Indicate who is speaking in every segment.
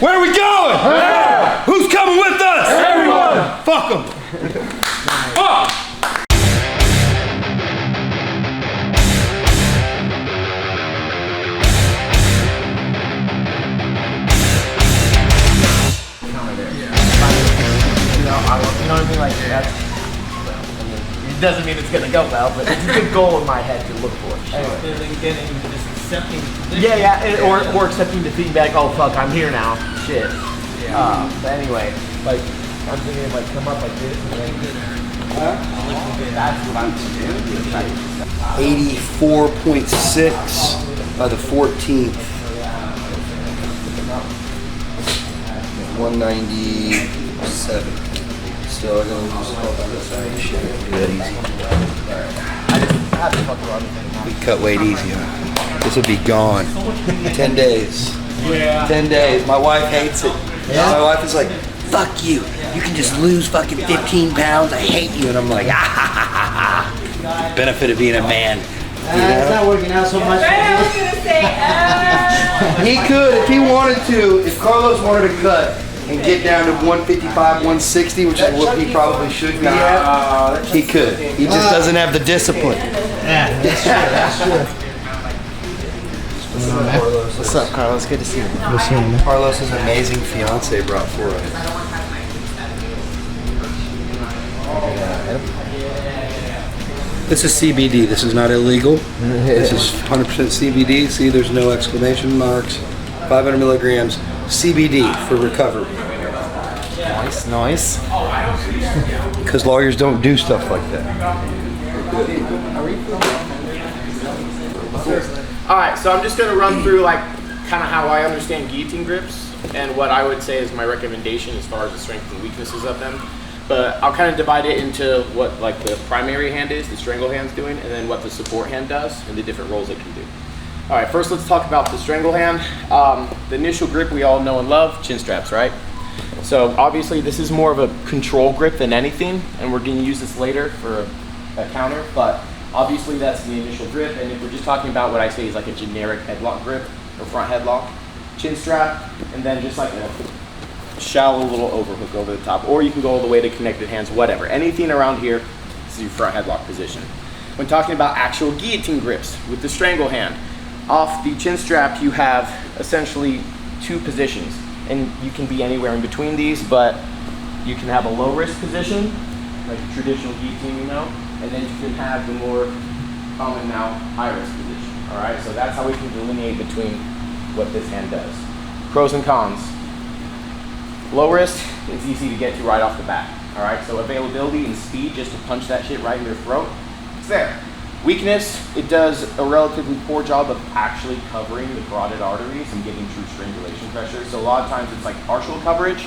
Speaker 1: Where are we going? Yeah. Who's coming with us? Everyone. Fuck them. Fuck.
Speaker 2: You know what I mean? Like that's. It doesn't mean it's gonna go well, but it's a good goal in my head to look for.
Speaker 3: Getting just accepting.
Speaker 2: Or accepting the feedback. Oh fuck, I'm here now. Shit. Yeah. But anyway, like I'm thinking like come up like this and then. That's what I'm doing.
Speaker 1: 84.6 by the 14th. 197. Still, I'm gonna lose all this shit. Do that easy. We cut weight easy, huh? This will be gone. 10 days.
Speaker 3: Yeah.
Speaker 1: 10 days. My wife hates it. Yeah. My wife is like, fuck you. You can just lose fucking 15 pounds. I hate you. And I'm like, ah ha ha ha ha. The benefit of being a man.
Speaker 4: It's not working out so much.
Speaker 5: I was gonna say,
Speaker 1: He could if he wanted to. If Carlos wanted to cut and get down to 155, 160, which is what he probably should be at, he could. He just doesn't have the discipline.
Speaker 4: Yeah, that's true. That's true.
Speaker 2: What's up, Carlos? Good to see you.
Speaker 1: Carlos's amazing fiance brought for us. This is CBD. This is not illegal. This is 100% CBD. See, there's no exclamation marks. 500 milligrams CBD for recovery.
Speaker 2: Nice.
Speaker 1: Because lawyers don't do stuff like that.
Speaker 6: All right, so I'm just going to run through like kind of how I understand guillotine grips and what I would say is my recommendation as far as the strengths and weaknesses of them. But I'll kind of divide it into what like the primary hand is, the strangle hand's doing, and then what the support hand does and the different roles it can do. All right, first let's talk about the strangle hand. The initial grip we all know and love, chin straps, right? So obviously this is more of a control grip than anything, and we're going to use this later for a counter, but obviously that's the initial grip, and if we're just talking about what I say is like a generic headlock grip or front headlock, chin strap, and then just like a shallow little overhook over the top, or you can go all the way to connected hands, whatever. Anything around here is your front headlock position. When talking about actual guillotine grips with the strangle hand, off the chin strap you have essentially two positions, and you can be anywhere in between these, but you can have a low risk position, like a traditional guillotine, you know, and then you can have the more common now high risk position. All right, so that's how we can delineate between what this hand does. Pros and cons. Low risk, it's easy to get to right off the bat. All right, so availability and speed just to punch that shit right in your throat, it's there. Weakness, it does a relatively poor job of actually covering the carotid arteries and giving true strangulation pressure. So a lot of times it's like partial coverage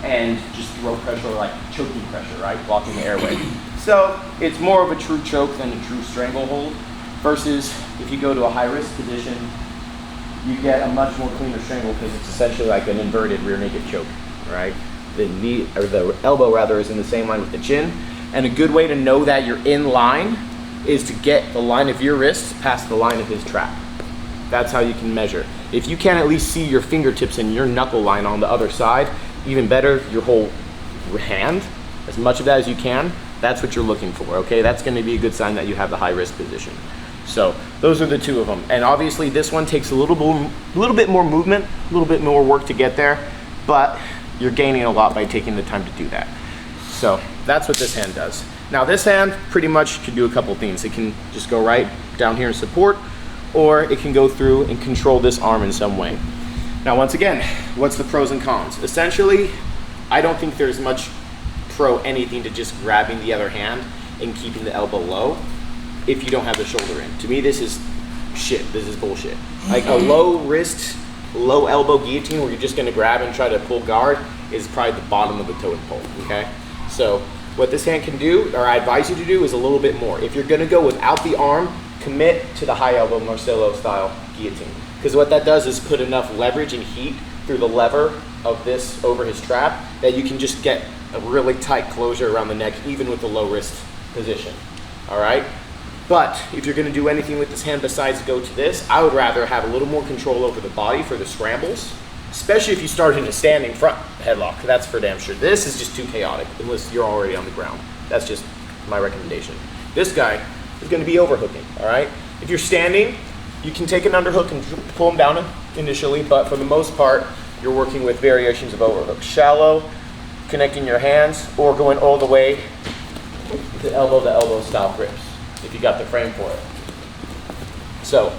Speaker 6: and just throat pressure or like choking pressure, right? Blocking the airway. So it's more of a true choke than a true stranglehold versus if you go to a high risk position, you get a much more cleaner strangle because it's essentially like an inverted rear naked choke, right? The knee, or the elbow rather, is in the same line with the chin. And a good way to know that you're in line is to get the line of your wrists past the line of his trap. That's how you can measure. If you can at least see your fingertips and your knuckle line on the other side, even better, your whole hand, as much of that as you can, that's what you're looking for, okay? That's gonna be a good sign that you have the high risk position. So those are the two of them. And obviously this one takes a little bit more movement, a little bit more work to get there, but you're gaining a lot by taking the time to do that. So that's what this hand does. Now this hand pretty much can do a couple things. It can just go right down here and support, or it can go through and control this arm in some way. Now once again, what's the pros and cons? Essentially, I don't think there's much pro anything to just grabbing the other hand and keeping the elbow low if you don't have the shoulder in. To me, this is shit. This is bullshit. Like a low wrist, low elbow guillotine where you're just gonna grab and try to pull guard is probably the bottom of the totem pole, okay? So what this hand can do, or I advise you to do, is a little bit more. If you're gonna go without the arm, commit to the high elbow Marcelo style guillotine. Because what that does is put enough leverage and heat through the lever of this over his trap that you can just get a really tight closure around the neck, even with the low wrist position, all right? But if you're gonna do anything with this hand besides go to this, I would rather have a little more control over the body for the scrambles especially if you start in a standing front headlock. That's for damn sure. This is just too chaotic unless you're already on the ground. That's just my recommendation. This guy is going to be overhooking, all right? If you're standing, you can take an underhook and pull him down initially, but for the most part, you're working with variations of overhook. Shallow, connecting your hands, or going all the way to elbow style grips, if you got the frame for it. So,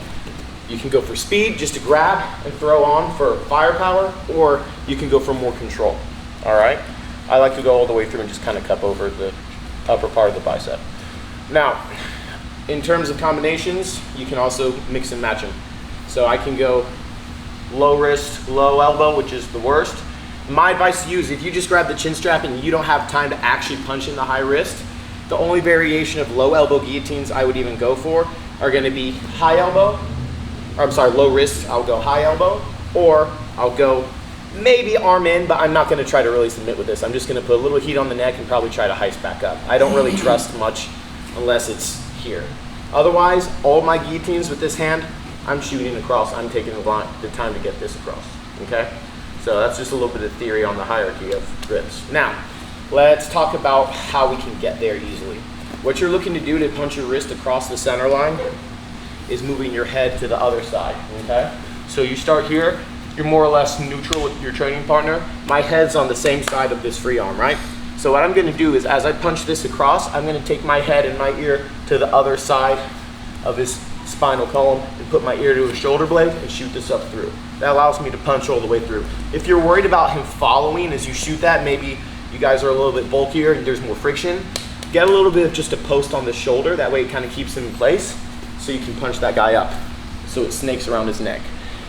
Speaker 6: you can go for speed, just to grab and throw on for firepower, or you can go for more control, all right? I like to go all the way through and just kind of cup over the upper part of the bicep. Now, in terms of combinations, you can also mix and match them. So I can go low wrist, low elbow, which is the worst. My advice to you is if you just grab the chin strap and you don't have time to actually punch in the high wrist, the only variation of low elbow guillotines I would even go for are gonna be high elbow, or I'm sorry, low wrist, I'll go high elbow, or I'll go maybe arm in, but I'm not gonna try to really submit with this. I'm just gonna put a little heat on the neck and probably try to heist back up. I don't really trust much unless it's here. Otherwise, all my guillotines with this hand, I'm shooting across. I'm taking the time to get this across, okay? So that's just a little bit of theory on the hierarchy of grips. Now, let's talk about how we can get there easily. What you're looking to do to punch your wrist across the center line is moving your head to the other side, okay? So you start here, you're more or less neutral with your training partner. My head's on the same side of this free arm, right? So what I'm gonna do is as I punch this across, I'm gonna take my head and my ear to the other side of his spinal column and put my ear to his shoulder blade and shoot this up through. That allows me to punch all the way through. If you're worried about him following as you shoot that, maybe you guys are a little bit bulkier and there's more friction, get a little bit of just a post on the shoulder. That way it kind of keeps him in place so you can punch that guy up so it snakes around his neck.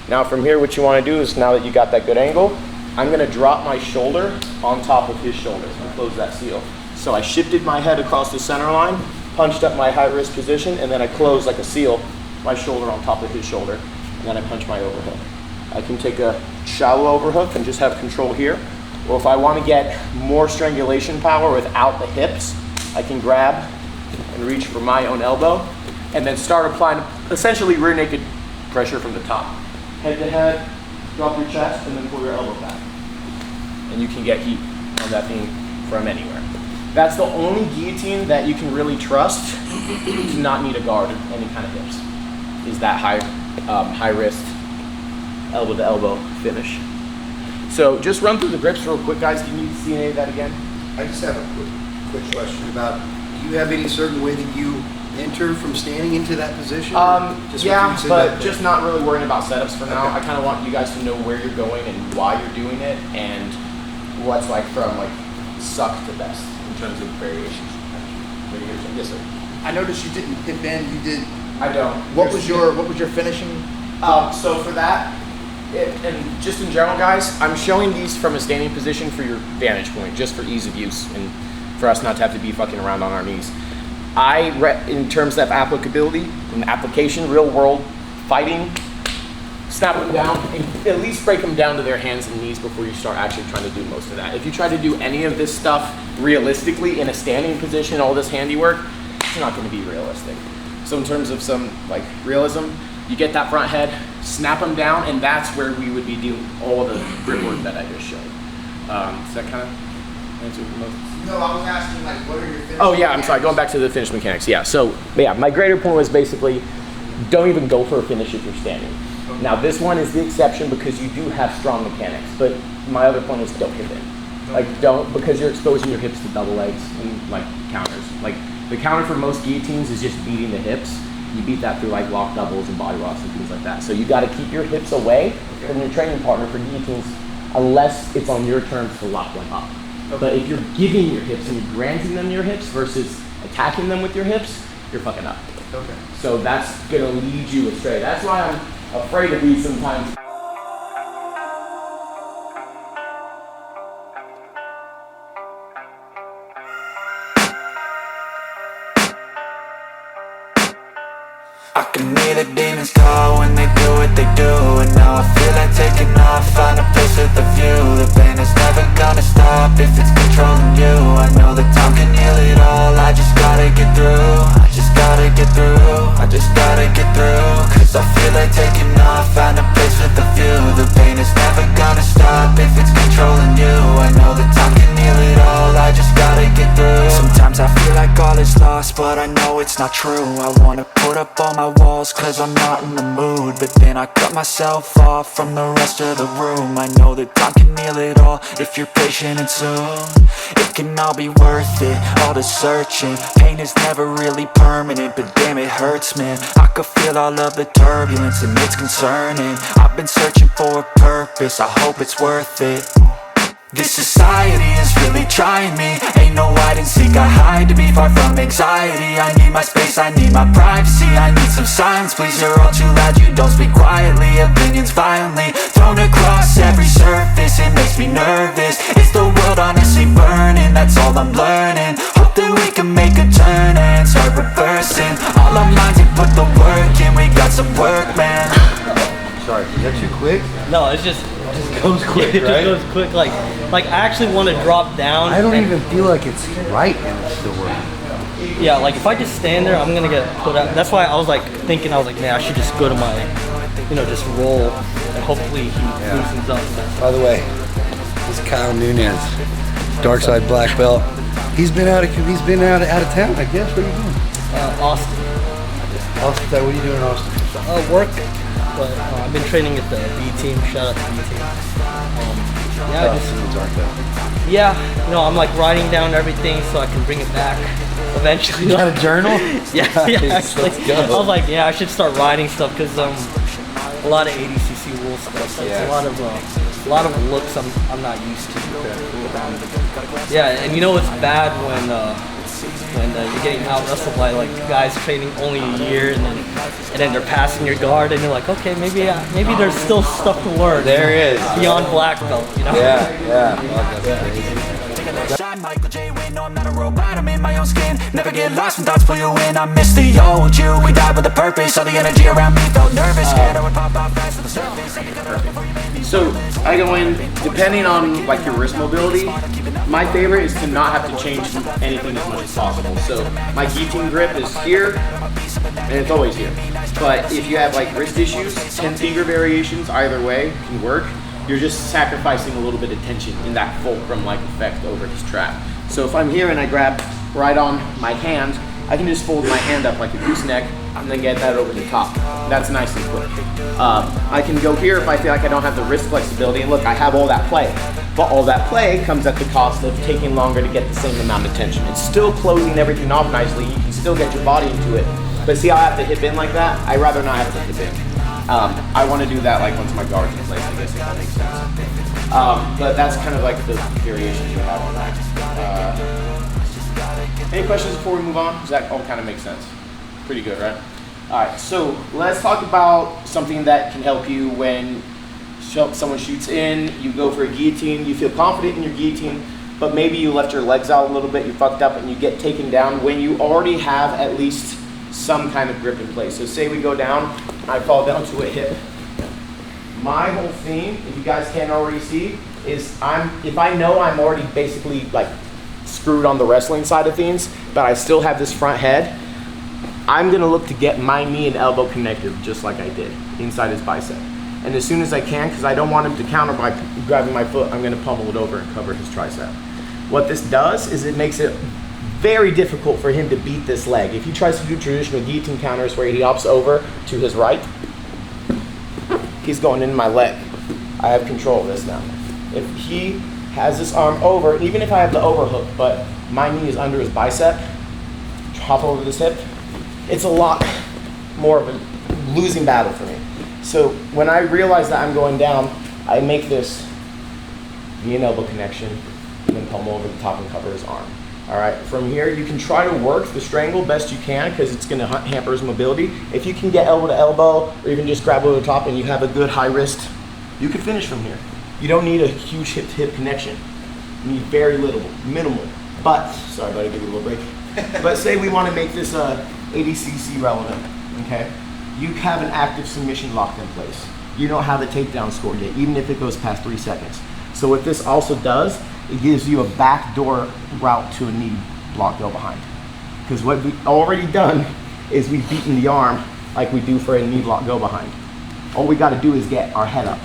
Speaker 6: Now from here, what you want to do is, now that you got that good angle, I'm going to drop my shoulder on top of his shoulder and close that seal. So I shifted my head across the center line, punched up my high wrist position, and then I closed like a seal my shoulder on top of his shoulder, and then I punch my overhook. I can take a shallow overhook and just have control here, or if I want to get more strangulation power without the hips, I can grab and reach for my own elbow and then start applying essentially rear naked pressure from the top. Head to head, drop your chest, and then pull your elbow back. And you can get heat on that thing from anywhere. That's the only guillotine that you can really trust to not need a guard or any kind of hips, is that high wrist, elbow to elbow finish. So just run through the grips real quick, guys. Do you need to see any of that again?
Speaker 1: I just have a quick question about, do you have any certain way that you enter from standing into that position?
Speaker 6: Yeah, but just not really worrying about setups for now. Okay. I kind of want you guys to know where you're going and why you're doing it and what's like from like suck to best in terms of variations. Yes, sir.
Speaker 5: I noticed you didn't hip in. You did.
Speaker 6: I don't.
Speaker 5: What was your finishing?
Speaker 6: So for that, and just in general, guys, I'm showing these from a standing position for your vantage point, just for ease of use and for us not to have to be fucking around on our knees. In terms of applicability and application, real world fighting, snap them down and at least break them down to their hands and knees before you start actually trying to do most of that. If you try to do any of this stuff realistically in a standing position, all this handiwork, it's not going to be realistic. So in terms of some like realism, you get that front head, snap them down, and that's where we would be doing all the grip work that I just showed. Does that kind of answer the most?
Speaker 5: No, I was asking like, what are your finishing
Speaker 6: Oh yeah, I'm sorry, going back to the finish mechanics. Yeah, so yeah, my greater point was basically, don't even go for a finish if you're standing. Okay. Now this one is the exception because you do have strong mechanics, but my other point is don't hip in. Okay. Like don't, because you're exposing your hips to double legs and like counters. Like the counter for most guillotines is just beating the hips. You beat that through like lock doubles and body rocks and things like that. So you gotta keep your hips away from your training partner for guillotines unless it's on your terms to lock them up. Okay. But if you're giving your hips and you're granting them your hips versus attacking them with your hips, you're fucking up.
Speaker 5: Okay.
Speaker 6: So that's gonna lead you astray. That's why I'm afraid of these sometimes.
Speaker 7: I can hear the demons call when they do what they do. And now I feel like taking off, find a place with a view. The pain is never gonna stop if it's controlling you. I know that time can heal it all, I just gotta get through. I just gotta get through, I just gotta get through. Cause I feel like taking off, find a place with a view. The pain is never gonna but I know it's not true. I wanna put up all my walls cause I'm not in the mood, but then I cut myself off from the rest of the room. I know that time can heal it all if you're patient and soon it can all be worth it, all the searching. Pain is never really permanent, but damn it hurts, man. I could feel all of the turbulence and it's concerning. I've been searching for a purpose, I hope it's worth it. This society is really trying me. Ain't no hide and seek, I hide to be far from anxiety. I need my space, I need my privacy. I need some silence, please, you're all too loud. You don't speak quietly, opinions violently thrown across every surface. It makes me nervous, it's the world honestly burning. That's all I'm learning, hope that we can make a turn and start reversing all our minds and put the work in. We got some work, man.
Speaker 1: Sorry, is that too quick?
Speaker 8: No, it's just
Speaker 1: Goes quick,
Speaker 8: it
Speaker 1: right?
Speaker 8: just goes quick. Like I actually want to drop down.
Speaker 1: I don't
Speaker 8: and-
Speaker 1: even feel like it's right and it's still working.
Speaker 8: Yeah, like if I just stand there, I'm gonna get put out. That's why I was like thinking, I was like, man, I should just go to my, just roll, and hopefully he loosens up.
Speaker 1: By the way, this is Kyle Nunez, Dark Side Black Belt. He's been out of town, I guess. Where are you going?
Speaker 8: Austin.
Speaker 1: Austin, what are you doing in Austin?
Speaker 8: Work, but I've been training at the B team. Shout out to B team. I'm like writing down everything so I can bring it back eventually.
Speaker 1: You got a journal?
Speaker 8: yeah,
Speaker 1: Nice,
Speaker 8: actually.
Speaker 1: let's go.
Speaker 8: I was like, I should start writing stuff because a lot of ADCC rule stuff. So it's a lot of looks I'm not used to. Yeah, and it's bad when you're getting out wrestled by like guys training only a year and then they're passing your guard and you're like, okay, maybe there's still stuff to learn.
Speaker 1: There is.
Speaker 8: Beyond black belt,
Speaker 7: Shine Michael J. Win, no I'm not a robot, I'm in my own skin. Never get lost when thoughts pull you in. I miss the old you, we died with a purpose. All the energy around me felt nervous, scared I would pop out fast to the surface.
Speaker 6: So I go in, depending on like your wrist mobility, my favorite is to not have to change anything as much as possible. So my guillotine grip is here, and it's always here. But if you have like wrist issues, 10 finger variations either way can work. You're just sacrificing a little bit of tension in that fulcrum-like effect over his trap. So if I'm here and I grab right on my hand, I can just fold my hand up like a gooseneck and then get that over the top. That's nice and quick. I can go here if I feel like I don't have the wrist flexibility, and look, I have all that play. But all that play comes at the cost of taking longer to get the same amount of tension. It's still closing everything off nicely. You can still get your body into it. But see how I have to hip in like that? I'd rather not have to hip in. I want to do that like once my guard's in place, I guess, if that makes sense. But that's kind of like the variations you have on that. Any questions before we move on? Does that all kind of make sense? Pretty good, right? All right, so let's talk about something that can help you when someone shoots in, you go for a guillotine, you feel confident in your guillotine, but maybe you left your legs out a little bit, you fucked up, and you get taken down when you already have at least some kind of grip in place. So say we go down, I fall down to a hip. My whole theme, if you guys can't already see, is if I know I'm already basically like screwed on the wrestling side of things, but I still have this front head, I'm gonna look to get my knee and elbow connected just like I did inside his bicep. And as soon as I can, because I don't want him to counter by grabbing my foot, I'm gonna pummel it over and cover his tricep. What this does is it makes it very difficult for him to beat this leg. If he tries to do traditional guillotine counters where he hops over to his right, he's going into my leg. I have control of this now. If he has this arm over, even if I have the overhook, but my knee is under his bicep, hop over this hip, it's a lot more of a losing battle for me. So when I realize that I'm going down, I make this knee and elbow connection, and then pummel over the top and cover his arm. All right, from here, you can try to work the strangle best you can because it's gonna hamper his mobility. If you can get elbow to elbow or even just grab over the top and you have a good high wrist, you can finish from here. You don't need a huge hip-to-hip connection. You need very little, minimal. But, sorry buddy, give you a little break. But say we wanna make this ADCC relevant, okay? You have an active submission locked in place. You don't have a takedown score yet, even if it goes past 3 seconds. So what this also does, it gives you a backdoor route to a knee block go behind. Because what we've already done is we've beaten the arm like we do for a knee block go behind. All we gotta do is get our head up.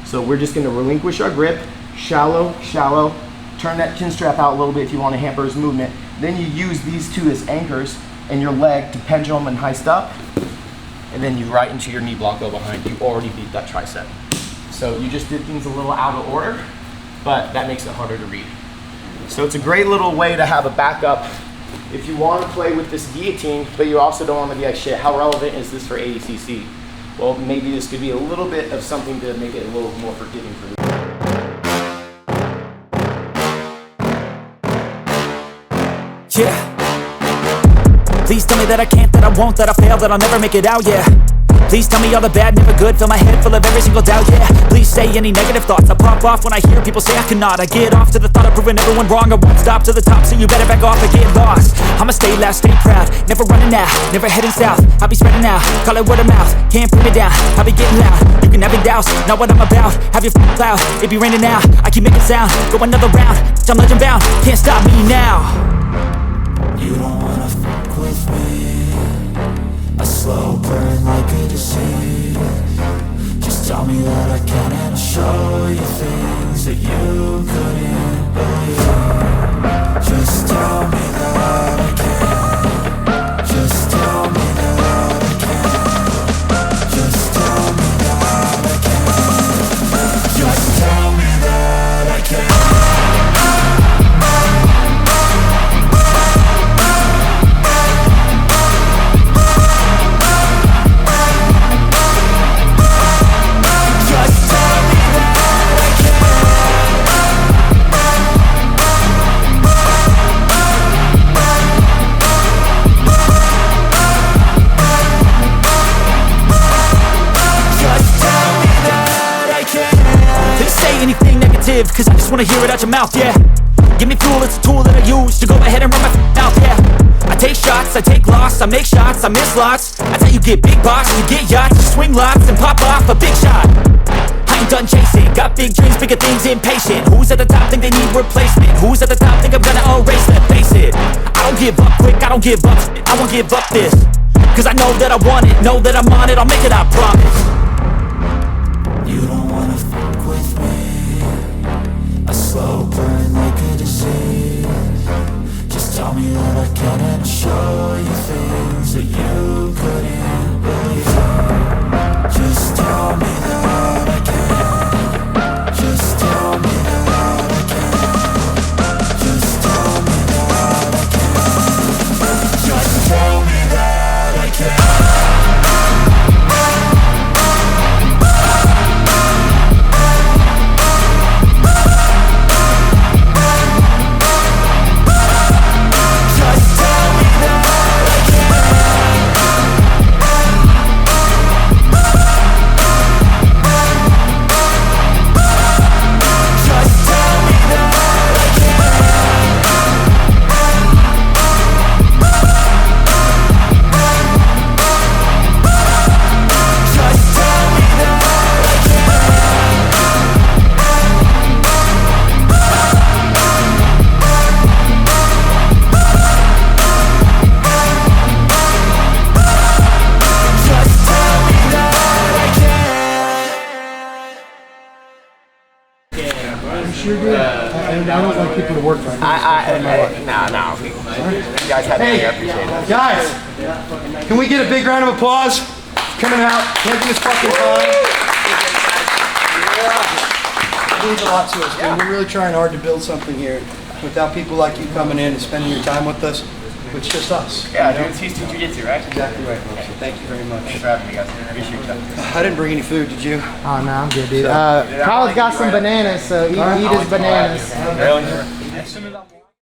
Speaker 6: So we're just gonna relinquish our grip, shallow, turn that chin strap out a little bit if you wanna hamper his movement. Then you use these two as anchors and your leg to pendulum and heist up, and then you right into your knee block, go behind. You already beat that tricep. So you just did things a little out of order, but that makes it harder to read. So it's a great little way to have a backup if you want to play with this guillotine, but you also don't want to be like, shit, how relevant is this for ADCC? Well, maybe this could be a little bit of something to make it a little more forgiving for you.
Speaker 7: Yeah. Please tell me that I can't, that I won't, that I fail, that I'll never make it out, yeah. Please tell me all the bad, never good, fill my head full of every single doubt, yeah. Please say any negative thoughts, I pop off when I hear people say I cannot. I get off to the thought of proving everyone wrong, I won't stop to the top, so you better back off and get lost. I'ma stay loud, stay proud, never running out, never heading south. I'll be spreading out, call it word of mouth, can't put me down, I'll be getting loud. You can have it douse, not what I'm about, have your cloud, it be raining now. I keep making sound, go another round, I'm legend bound, can't stop me now. You don't wanna fuck with me, a slow burn like a disease. Just tell me that I can and I'll show you things that you couldn't believe. Just tell me that I can. Just tell me that I can. Just tell me that I can. Just tell me that I can. Cause I just wanna hear it out your mouth, yeah. Give me fuel, it's a tool that I use to go ahead and run my mouth, yeah. I take shots, I take loss, I make shots, I miss lots. That's how you get big box, you get yachts, you swing lots and pop off a big shot. I ain't done chasing, got big dreams, bigger things, impatient. Who's at the top think they need replacement? Who's at the top think I'm gonna erase them? Face it, I don't give up quick, I don't give up shit, I won't give up this. Cause I know that I want it, know that I'm on it, I'll make it, I promise. You don't wanna fuck with me, a slow burn like a disease. Just tell me that I can and I'll show you things that you couldn't believe. Just tell me that I can. Just tell me that I can. Just tell me that I can. Just tell me that I can.
Speaker 1: I don't like people to work for me.
Speaker 6: No. You guys had me, I appreciate it.
Speaker 1: Guys, can we get a big round of applause? Coming out, taking this fucking time. It means a lot to us, man. We're really trying hard to build something here. Without people like you coming in and spending your time with us, it's just us.
Speaker 6: Yeah, dude, it's Houston Jiu-Jitsu, right?
Speaker 1: Exactly right, folks. So thank you very much.
Speaker 6: Thanks for having me, guys. Appreciate you.
Speaker 1: I didn't bring any food, did you?
Speaker 4: Oh, no, I'm good, dude. Kyle's got some bananas, so eat his bananas.
Speaker 6: Really?